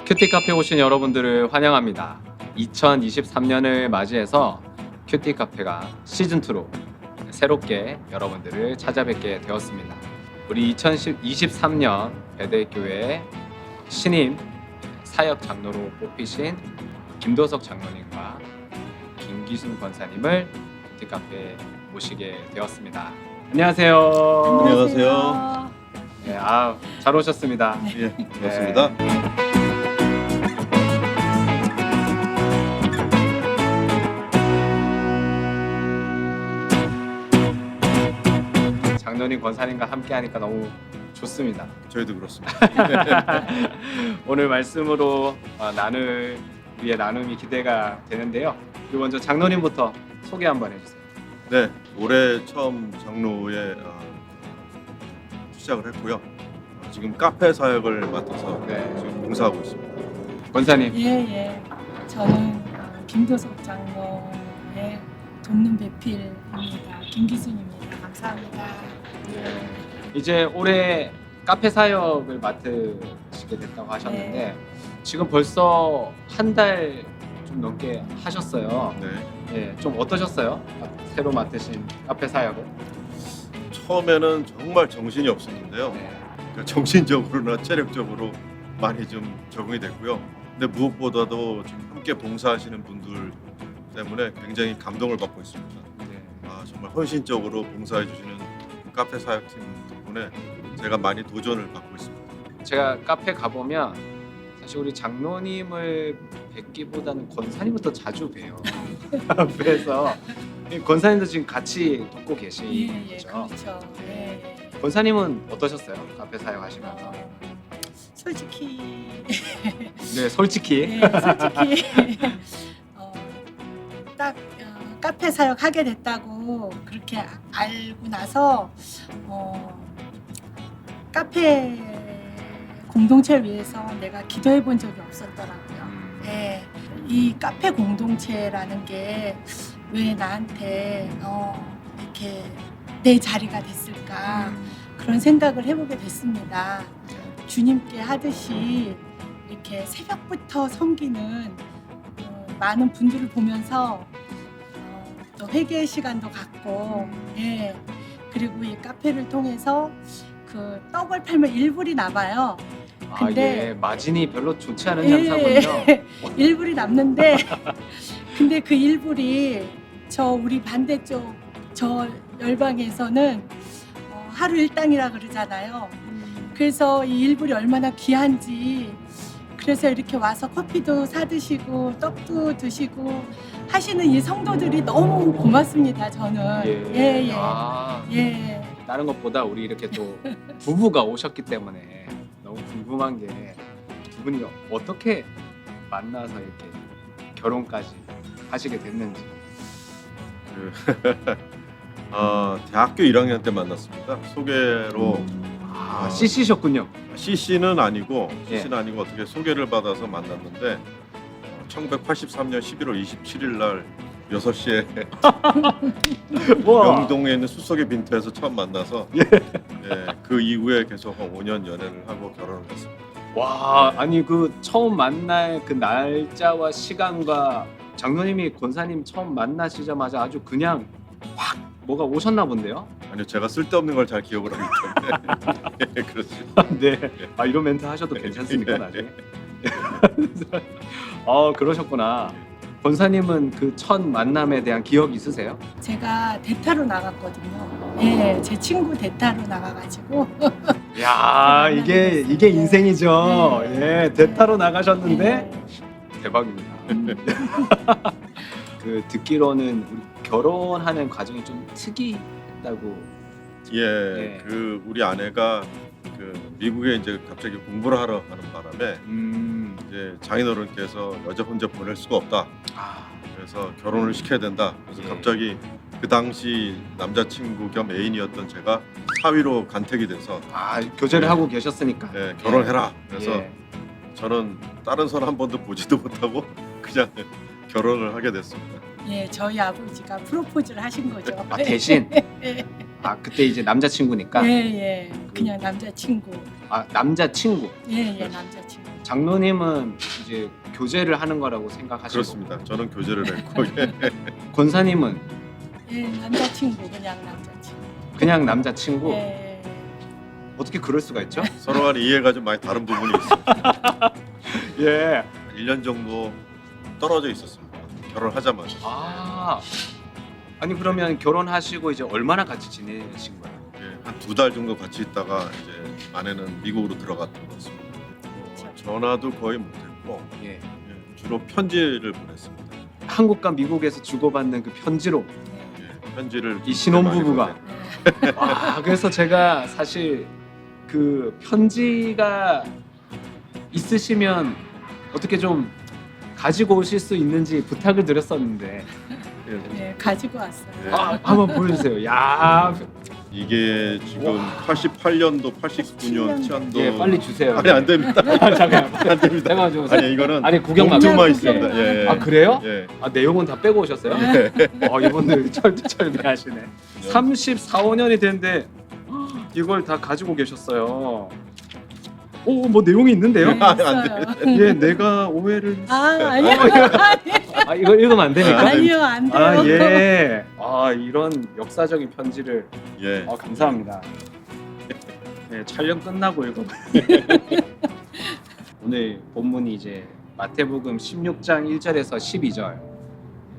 큐티 카페 오신 여러분들을 환영합니다. 2023년을 맞이해서 큐티 카페가 시즌2로 새롭게 여러분들을 찾아뵙게 되었습니다. 우리 2023년 베델교회 신임 사역 장로로 뽑히신 김도석 장로님과 김기순 권사님을 큐티 카페에 모시게 되었습니다. 안녕하세요. 안녕하세요. 네, 잘 오셨습니다. 예, 반갑습니다. 장로님 권사님과 함께하니까 너무 좋습니다. 저희도 그렇습니다. 오늘 말씀으로 나눌 우리의 나눔이 기대가 되는데요. 그리고 먼저 장로님부터 소개 한번 해주세요. 네, 올해 처음 장로에 시작을 했고요. 지금 카페 사역을 맡아서 네. 지금 봉사하고 있습니다. 권사님. 예. 저는 김도석 장로의 돕는 배필입니다. 김기순입니다. 감사합니다. 이제 올해 카페 사역을 맡으시게 됐다고 하셨는데 네. 지금 벌써 한 달 좀 넘게 하셨어요. 네, 예, 좀 어떠셨어요? 새로 맡으신 카페 사역을? 처음에는 정말 정신이 없었는데요. 네. 그러니까 정신적으로나 체력적으로 많이 좀 적응이 됐고요. 근데 무엇보다도 지금 함께 봉사하시는 분들 때문에 굉장히 감동을 받고 있습니다. 네. 정말 헌신적으로 봉사해 주시는 카페 사역팀 덕분에 제가 많이 도전을 받고 있습니다. 제가 카페 가보면 사실 우리 장로님을 뵙기보다는 권사님부터 자주 봬요. 그래서 권사님도 지금 같이 돕고 계신 예, 거죠. 그렇죠. 예. 권사님은 어떠셨어요? 카페 사역하시면서? 솔직히 네, 솔직히. 솔직히 딱 카페 사역 하게 됐다고 그렇게 알고 나서 카페 공동체를 위해서 내가 기도해 본 적이 없었더라고요. 예, 이 카페 공동체라는 게 왜 나한테 이렇게 내 자리가 됐을까 그런 생각을 해보게 됐습니다. 주님께 하듯이 이렇게 새벽부터 섬기는 많은 분들을 보면서 또 회개의 시간도 갖고 예, 그리고 이 카페를 통해서 그 떡을 팔면 일불이 남아요. 근데 예, 마진이 별로 좋지 않은 예, 장사군요. 일불이 남는데 근데 그 일불이 저 우리 반대쪽 저 열방에서는 하루 일당이라 그러잖아요. 그래서 이 일불이 얼마나 귀한지 그래서 이렇게 와서 커피도 사 드시고 떡도 드시고 하시는 이 성도들이 너무 고맙습니다. 저는 예. 예. 다른 것보다 우리 이렇게 또 부부가 오셨기 때문에 너무 궁금한 게 두 분이 어떻게 만나서 이렇게 결혼까지 하시게 됐는지. 대학교 1학년 때 만났습니다. 소개로 CC셨군요. CC는 아니고 예. 어떻게 소개를 받아서 만났는데 1983년 11월 27일 날 6시에 명동에 있는 수석의 빈터에서 처음 만나서 그 이후에 계속 한 5년 연애를 하고 결혼을 했습니다. 와, 아니 그 처음 만날 그 날짜와 시간과 장로님이 권사님 처음 만나시자마자 아주 그냥 확 뭐가 오셨나 본데요? 아니요, 제가 쓸데없는 걸 잘 기억을 하기 때문에 그렇습니다. 네. 이런 멘트 하셔도 괜찮습니까 나중에? 그러셨구나. 권사님은 그 첫 만남에 대한 기억 있으세요? 제가 대타로 나갔거든요. 예, 제 친구 대타로 나가가지고 야, 이게 인생이죠. 네. 예, 대타로 나가셨는데 예. 대박입니다. 그 듣기로는 우리 결혼하는 과정이 좀 특이했다고. 네. 그 우리 아내가 그 미국에 이제 갑자기 공부를 하러 가는 바람에 이제 장인어른께서 여자 혼자 보낼 수가 없다. 그래서 결혼을 시켜야 된다. 그래서 예. 갑자기 그 당시 남자친구 겸 애인이었던 제가 사위로 간택이 돼서 교제를 네. 하고 계셨으니까. 결혼해라. 그래서 예. 저는 다른 사람 한 번도 보지도 못하고 그냥 결혼을 하게 됐습니다. 예, 저희 아버지가 프로포즈를 하신 거죠. 대신. 예, 그때 이제 남자친구니까. 예, 그냥 남자친구. 남자친구. 예, 남자친구. 장로님은 이제 교제를 하는 거라고 생각하시고 그렇습니다. 저는 교제를 했고 예. 권사님은 예, 남자친구 그냥 남자친구. 그냥 남자친구. 예. 어떻게 그럴 수가 있죠? 서로 간 이해가 좀 많이 다른 부분이 있습니다. 예. 1년 정도 떨어져 있었습니다. 결혼하자마자. 아니 그러면 결혼하시고 이제 얼마나 같이 지내신 거예요? 예, 한 2달 정도 같이 있다가 이제 아내는 미국으로 들어갔던 것 같습니다. 전화도 거의 못했고 예. 예, 주로 편지를 보냈습니다. 한국과 미국에서 주고받는 그 편지로 예, 편지를 이 신혼부부가 많이 보냈- 그래서 제가 사실 그 편지가 있으시면 어떻게 좀 가지고 오실 수 있는지 부탁을 드렸었는데 예, 가지고 왔어요. 예. 한번 보여주세요. 야, 이게 지금 88년도, 89년, 2000도 예, 빨리 주세요. 아니 안 됩니다. 잠깐, 안 됩니다. 잠깐 좀. 아니 이거는 아니 구경만. 봉투만 구경. 있습니다. 예. 아 그래요? 예. 아 내용은 다 빼고 오셨어요? 예. 이분들 철두철미하시네. 34, 5년이 됐는데 이걸 다 가지고 계셨어요. 오, 뭐 내용이 있는데요? 네, 안 있어요. 예, 내가 오해를. 아니요. 아 이거 읽으면 안 되니까. 아니요, 안 돼요. 아 예. 이런 역사적인 편지를. 예. 감사합니다. 네, 촬영 끝나고 읽어. 오늘 본문이 이제 마태복음 16장 1절에서 12절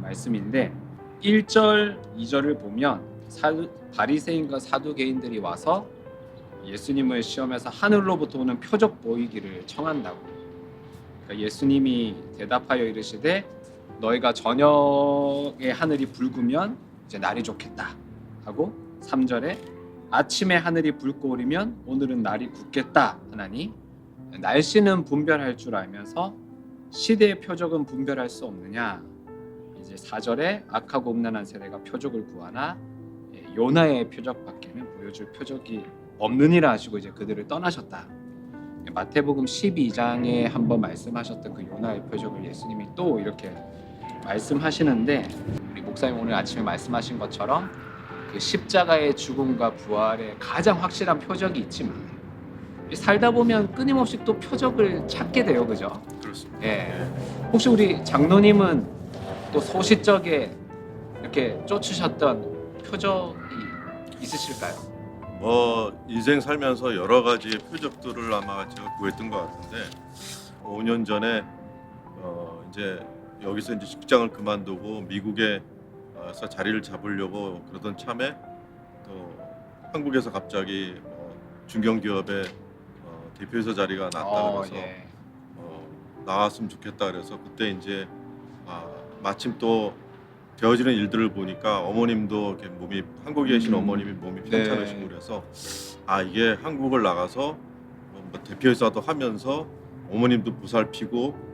말씀인데 1절, 2절을 보면 바리새인과 사두개인들이 와서 예수님을 시험해서 하늘로부터 오는 표적 보이기를 청한다고. 그러니까 예수님이 대답하여 이르시되 너희가 저녁에 하늘이 붉으면 이제 날이 좋겠다 하고 3절에 아침에 하늘이 붉고 오리면 오늘은 날이 굳겠다 하나니 날씨는 분별할 줄 알면서 시대의 표적은 분별할 수 없느냐. 이제 4절에 악하고 음란한 세대가 표적을 구하나 요나의 표적밖에는 보여줄 표적이 없느니라 하시고 이제 그들을 떠나셨다. 마태복음 12장에 한번 말씀하셨던 그 요나의 표적을 예수님이 또 이렇게 말씀하시는데 우리 목사님 오늘 아침에 말씀하신 것처럼 그 십자가의 죽음과 부활의 가장 확실한 표적이 있지만 살다 보면 끊임없이 또 표적을 찾게 돼요, 그죠? 그렇습니다. 예. 혹시 우리 장로님은 또 소시적에 이렇게 쫓으셨던 표적이 있으실까요? 인생 살면서 여러 가지 표적들을 아마 제가 구했던 것 같은데 5년 전에 이제 여기서 이제 직장을 그만두고 미국에서 자리를 잡으려고 그러던 참에 또 한국에서 갑자기 중견기업의 대표이사 자리가 났다 그래서 예. 나왔으면 좋겠다 그래서 그때 이제 마침 또 되어지는 일들을 보니까 어머님도 이렇게 몸이 한국에 계신 어머님이 몸이 편찮으시고 네. 그래서 이게 한국을 나가서 뭐 대표이사도 하면서 어머님도 보살피고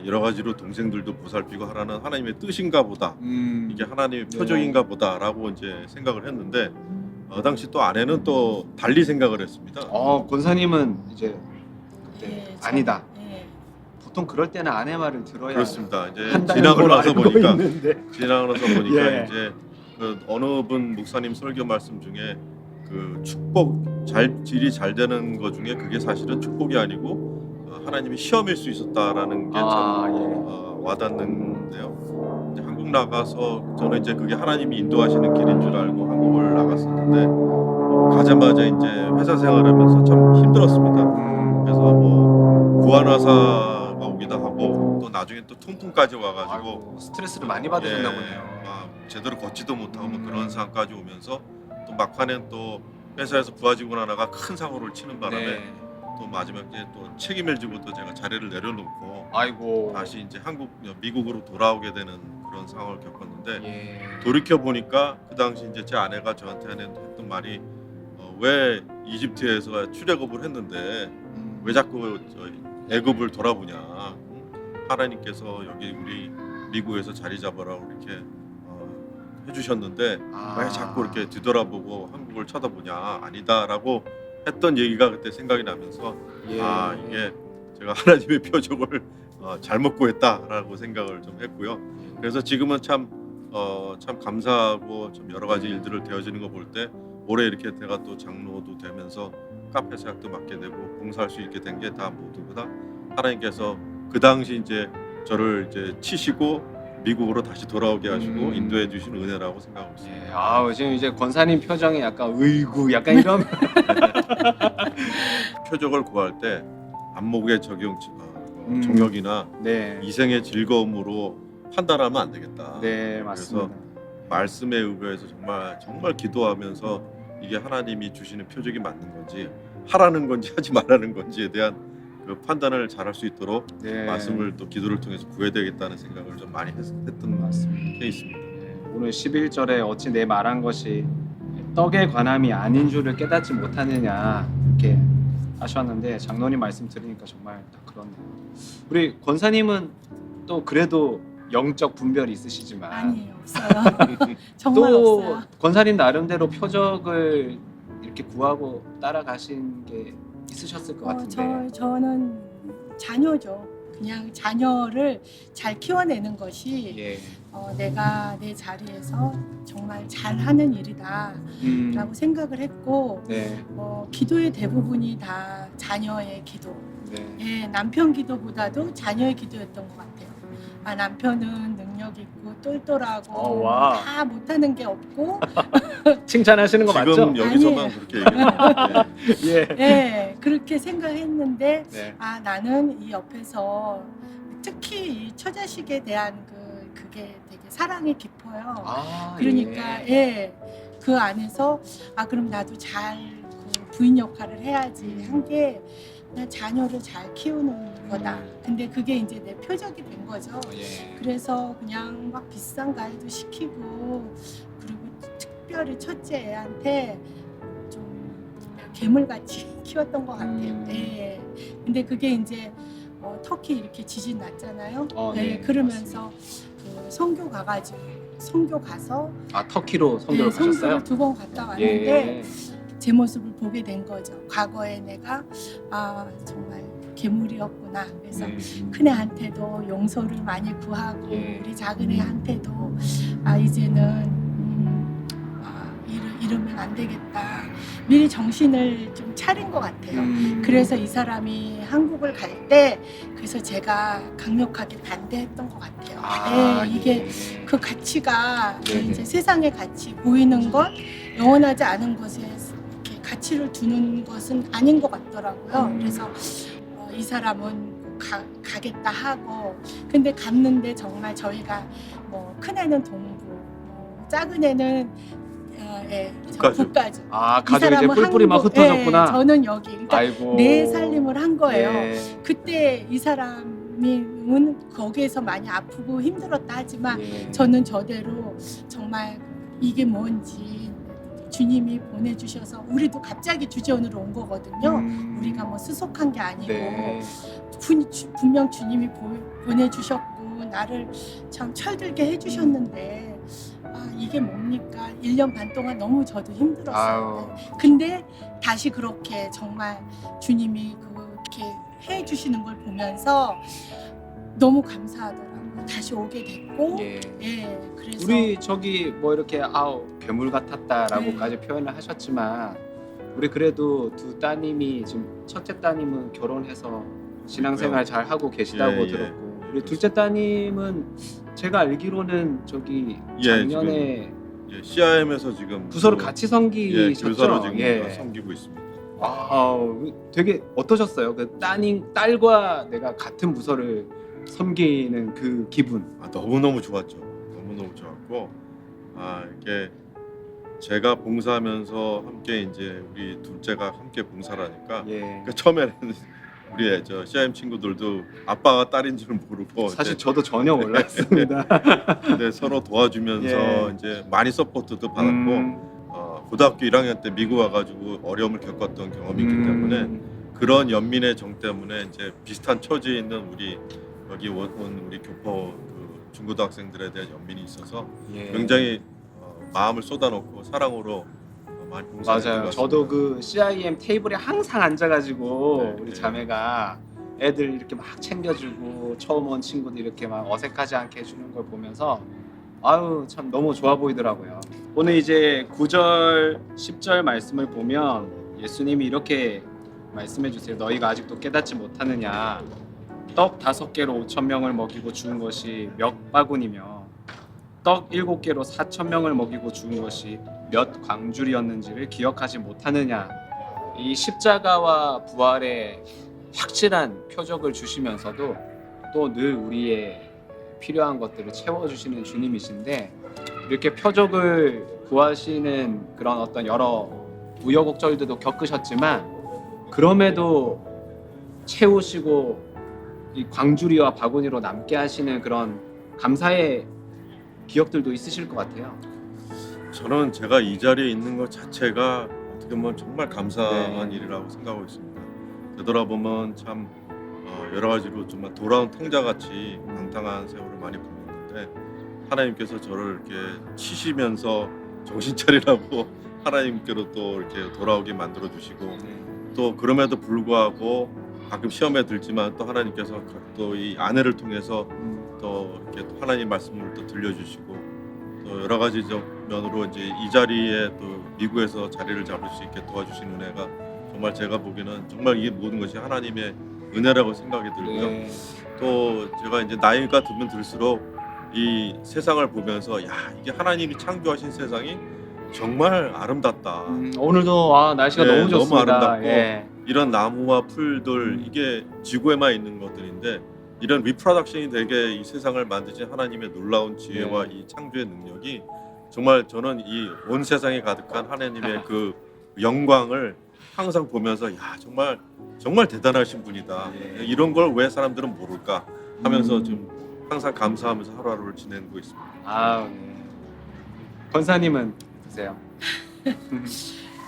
여러 가지로 동생들도 보살피고 하라는 하나님의 뜻인가 보다. 이게 하나님의 네. 표적인가 보다라고 이제 생각을 했는데 당시 또 아내는 또 달리 생각을 했습니다. 권사님은 이제 그때 예, 아니다. 예. 보통 그럴 때는 아내 말을 들어야 그렇습니다. 이제 한다는 지나고 걸 나서 알고 보니까 있는데. 예. 이제 그 어느 분 목사님 설교 말씀 중에 그 축복 질이 잘 되는 것 중에 그게 사실은 축복이 아니고 하나님이 시험일 수 있었다라는 게 참 와닿는데요. 이제 한국 나가서 저는 이제 그게 하나님이 인도하시는 길인 줄 알고 한국을 나갔었는데 가자마자 이제 회사 생활하면서 참 힘들었습니다. 그래서 뭐 구한화사가 오기도 하고 또 나중에 또 통풍까지 와가지고 스트레스를 많이 받으셨나 예, 보네요. 제대로 걷지도 못하고 뭐 그런 상황까지 오면서 또 막판엔 또 회사에서 부하 직원 하나가 큰 사고를 치는 바람에 네. 또 마지막에 또 책임을 지고 또 제가 자리를 내려놓고 아이고. 다시 이제 미국으로 돌아오게 되는 그런 상황을 겪었는데 예. 돌이켜 보니까 그 당시 이제 제 아내가 저한테 했던 말이 왜 이집트에서 출애굽을 했는데 왜 자꾸 애굽을 돌아보냐. 하나님께서 여기 우리 미국에서 자리 잡으라고 이렇게 해주셨는데 왜 자꾸 이렇게 뒤돌아보고 한국을 쳐다보냐. 아니다라고 했던 얘기가 그때 생각이 나면서 예. 이게 제가 하나님의 표적을 잘못 구했다라고 생각을 좀 했고요. 그래서 지금은 참 감사하고 좀 여러 가지 일들을 되어지는 거 볼 때 올해 이렇게 내가 또 장로도 되면서 카페 사역도 맡게 되고 봉사할 수 있게 된 게 다 모두 다 하나님께서 그 당시 이제 저를 이제 치시고 미국으로 다시 돌아오게 하시고 인도해 주신 은혜라고 생각하고 있습니다. 예, 아우 지금 이제 권사님 표정이 약간 의구 약간 이런 표적을 구할 때 안목의 정욕이나 네, 이생의 즐거움으로 판단하면 안 되겠다. 네 맞습니다. 말씀에 의거해서 정말 기도하면서 이게 하나님이 주시는 표적이 맞는 건지 하라는 건지 하지 말라는 건지에 대한 그 판단을 잘할 수 있도록 네, 말씀을 또 기도를 통해서 구해야 되겠다는 생각을 좀 많이 했던 맞습니다. 케이스입니다. 네, 오늘 11절에 어찌 내 말한 것이 떡의 관함이 아닌 줄을 깨닫지 못하느냐 이렇게 하셨는데 장로님 말씀 들으니까 정말 딱 그렇네요. 우리 권사님은 또 그래도 영적 분별이 있으시지만 아니에요, 없어요. 정말 또 없어요. 권사님 나름대로 표적을 이렇게 구하고 따라가신 게 있으셨을 것 같은데. 저는 자녀죠. 그냥 자녀를 잘 키워내는 것이 예. 내가 내 자리에서 정말 잘하는 일이다라고 생각을 했고 네. 기도의 대부분이 다 자녀의 기도, 네. 예, 남편 기도보다도 자녀의 기도였던 것 같아요. 남편은 능력 있고 똘똘하고 와. 다 못하는 게 없고 칭찬하시는 거 지금 맞죠? 여기서만 아니에요. 그렇게 얘기해요. 예. 예, 그렇게 생각했는데 네. 나는 이 옆에서 특히 이 처자식에 대한 그게 되게 사랑이 깊어요. 그러니까 예. 그 안에서 그럼 나도 잘 그 부인 역할을 해야지 한 게 그냥 자녀를 잘 키우는 거다. 근데 그게 이제 내 표적이 된 거죠. 예. 그래서 그냥 막 비싼 가이드 시키고 그리고 특별히 첫째 애한테 좀 괴물같이 키웠던 것 같아요. 예. 근데 그게 이제 터키 이렇게 지진 났잖아요. 네, 그러면서 그 선교 가서 터키로 선교를 가셨어요? 선교를 2번 갔다 왔는데 예. 제 모습을 보게 된 거죠. 과거에 내가 정말 괴물이었구나. 그래서 네. 큰애한테도 용서를 많이 구하고 예. 우리 작은애한테도 이제는 이러면 안 되겠다. 미리 정신을 좀 차린 것 같아요. 그래서 이 사람이 한국을 갈 때 그래서 제가 강력하게 반대했던 것 같아요. 이게 예. 그 가치가 네네. 이제 세상의 가치 보이는 것 영원하지 않은 것에 이렇게 가치를 두는 것은 아닌 것 같더라고요. 그래서 이 사람은 가겠다 하고 근데 갔는데 정말 저희가 큰애는 동부 작은애는 북가주. 가족이 이제 뿔뿔이 막 흩어졌구나. 저는 여기 그러니까 아이고. 내 살림을 한 거예요. 예. 그때 이 사람이 거기에서 많이 아프고 힘들었다 하지만 예. 저는 저대로 정말 이게 뭔지 주님이 보내주셔서 우리도 갑자기 주재원으로 온 거거든요. 우리가 뭐 수속한 게 아니고 네. 분명 주님이 보내주셨고 나를 참 철들게 해주셨는데 이게 뭡니까? 1년 반 동안 너무 저도 힘들었어요. 근데 다시 그렇게 정말 주님이 그렇게 해주시는 걸 보면서 너무 감사하더라고요. 다시 오게 됐고 예. 그래서 우리 저기 뭐 이렇게 괴물 같았다라고까지 표현을 하셨지만 우리 그래도 두 따님이 지금 첫째 따님은 결혼해서 신앙생활 잘 하고 계시다고 들었고 우리 둘째 따님은 제가 알기로는 저기 작년에 CIM에서 지금 부서를 같이 섬기셨죠? 교사로 지금 섬기고 있습니다. 되게 어떠셨어요? 그 딸과 내가 같은 부서를 섬기는 그 기분. 너무너무 좋았죠. 너무너무 좋았고 이게 제가 봉사하면서 함께 이제 우리 둘째가 함께 봉사를 하니까 그러니까 처음에는 우리 CIM 친구들도 아빠가 딸인 줄 모르고 사실 저도 전혀 몰랐습니다. 근데 서로 도와주면서 이제 많이 서포트도 받았고 고등학교 1학년 때 미국 와가지고 어려움을 겪었던 경험이 있기 때문에 그런 연민의 정 때문에 이제 비슷한 처지에 있는 우리 여기 온 우리 교포 그 중고등학생들에 대한 연민이 있어서 굉장히 마음을 쏟아놓고 사랑으로 많이 봉사했던 것 맞아요. 같습니다. 저도 그 CIM 테이블에 항상 앉아가지고 우리 자매가 애들 이렇게 막 챙겨주고 처음 온 친구들 이렇게 막 어색하지 않게 해주는 걸 보면서 참 너무 좋아 보이더라고요. 오늘 이제 9절, 10절 말씀을 보면 예수님이 이렇게 말씀해 주세요. 너희가 아직도 깨닫지 못하느냐. 떡 5개로 5,000명을 먹이고 죽은 것이 몇 바구니며 떡 7개로 4,000명을 먹이고 죽은 것이 몇 광줄이었는지를 기억하지 못하느냐. 이 십자가와 부활의 확실한 표적을 주시면서도 또 늘 우리의 필요한 것들을 채워주시는 주님이신데, 이렇게 표적을 구하시는 그런 어떤 여러 우여곡절들도 겪으셨지만 그럼에도 채우시고 이 광주리와 바구니로 남게 하시는 그런 감사의 기억들도 있으실 것 같아요. 저는 제가 이 자리에 있는 것 자체가 어떻게 보면 정말 감사한 네. 일이라고 생각하고 있습니다. 되돌아보면 참 여러 가지로 정말 돌아온 탕자같이 방탕한 세월을 많이 보냈는데, 하나님께서 저를 이렇게 치시면서 정신 차리라고 하나님께로 또 이렇게 돌아오게 만들어 주시고, 또 그럼에도 불구하고 가끔 시험에 들지만 또 하나님께서 또 이 아내를 통해서 또 이렇게 또 하나님 말씀을 또 들려주시고, 또 여러 가지 면으로 이제 이 자리에 또 미국에서 자리를 잡을 수 있게 도와주신 은혜가 정말 제가 보기에는 정말 이 모든 것이 하나님의 은혜라고 생각이 들고요. 네. 또 제가 이제 나이가 들면 들수록 이 세상을 보면서 야, 이게 하나님이 창조하신 세상이 정말 아름답다. 오늘도 날씨가 네, 너무 좋습니다. 너무 아름답고 예. 이런 나무와 풀들 이게 지구에만 있는 것들인데, 이런 리프로덕션이 되게 이 세상을 만드신 하나님의 놀라운 지혜와 네. 이 창조의 능력이 정말 저는 이 온 세상에 가득한 하나님의 그 영광을 항상 보면서 야, 정말 대단하신 분이다. 네. 이런 걸 왜 사람들은 모를까 하면서 음. 좀 항상 감사하면서 하루하루를 지내고 있습니다. 아, 네. 권사님은 어떠세요?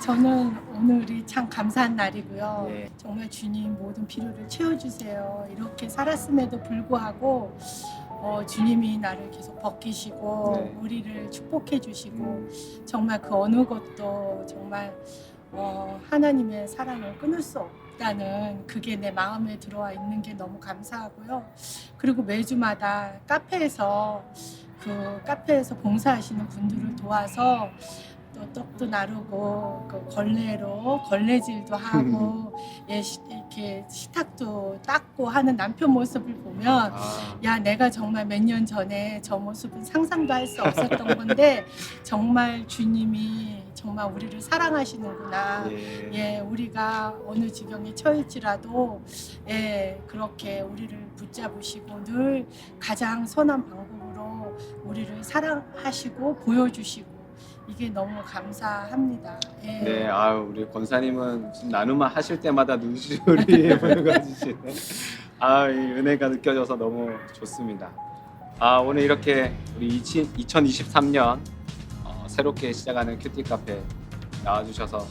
저는 오늘이 참 감사한 날이고요. 네. 정말 주님 모든 필요를 채워주세요. 이렇게 살았음에도 불구하고 주님이 나를 계속 벗기시고 네. 우리를 축복해 주시고 정말 그 어느 것도 정말 하나님의 사랑을 끊을 수 없다는 그게 내 마음에 들어와 있는 게 너무 감사하고요. 그리고 매주마다 카페에서 봉사하시는 분들을 도와서 또 떡도 나르고 그 걸레로 걸레질도 하고 이렇게 식탁도 닦고 하는 남편 모습을 보면 아, 야, 내가 정말 몇 년 전에 저 모습은 상상도 할 수 없었던 건데 정말 주님이 정말 우리를 사랑하시는구나. 예. 예, 우리가 어느 지경에 처할지라도 그렇게 우리를 붙잡으시고 늘 가장 선한 방법으로 우리를 사랑하시고 보여주시고 이게 너무 감사합니다. 예. 네, 아유, 우리 권사님은 지금 나눔만 하실 때마다 눈시울이 붉어지시네. 아, 이 은혜가 느껴져서 너무 좋습니다. 아, 오늘 이렇게 우리 2023년 새롭게 시작하는 큐티 카페 나와주셔서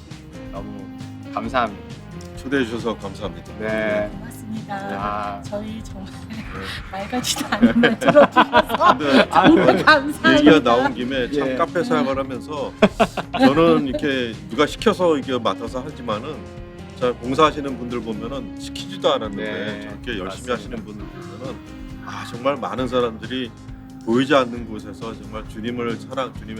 너무 감사합니다. 초대해 주셔서 감사합니다. 네. 고맙습니다. 아, 저희 정말 말 같지도 않은 말 들어주셔서 근데 정말 감사합니다. 얘기가 나온 김에 참 예. 카페 사역을 하면서 저는 이렇게 누가 시켜서 이게 맡아서 하지만은 잘 봉사하시는 분들 보면은 시키지도 않았는데 네, 저렇게 열심히 맞습니다. 하시는 분들 보면은 아, 정말 많은 사람들이 보이지 않는 곳에서 정말 주님의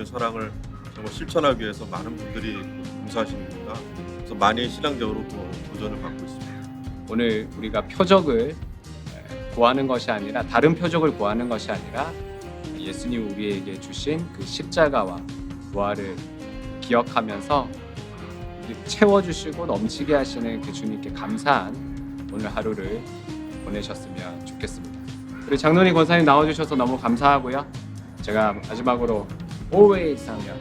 사랑을 정말 실천하기 위해서 많은 분들이 봉사하시는구나. 그래서 많이 신앙적으로 또 도전을 받고 있습니다. 오늘 우리가 표적을 구하는 것이 아니라 다른 표적을 구하는 것이 아니라 예수님 우리에게 주신 그 십자가와 부활을 기억하면서 채워주시고 넘치게 하시는 그 주님께 감사한 오늘 하루를 보내셨으면 좋겠습니다. 우리 장로님 권사님 나와주셔서 너무 감사하고요. 제가 마지막으로 always 하면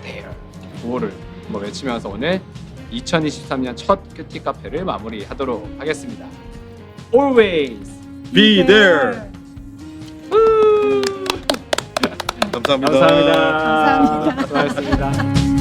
there 구호를 한번 외치면서 오늘 2023년 첫 큐티 카페를 마무리하도록 하겠습니다. Always Be there. 감사합니다. 감사합니다. 감사합니다. 수고하셨습니다.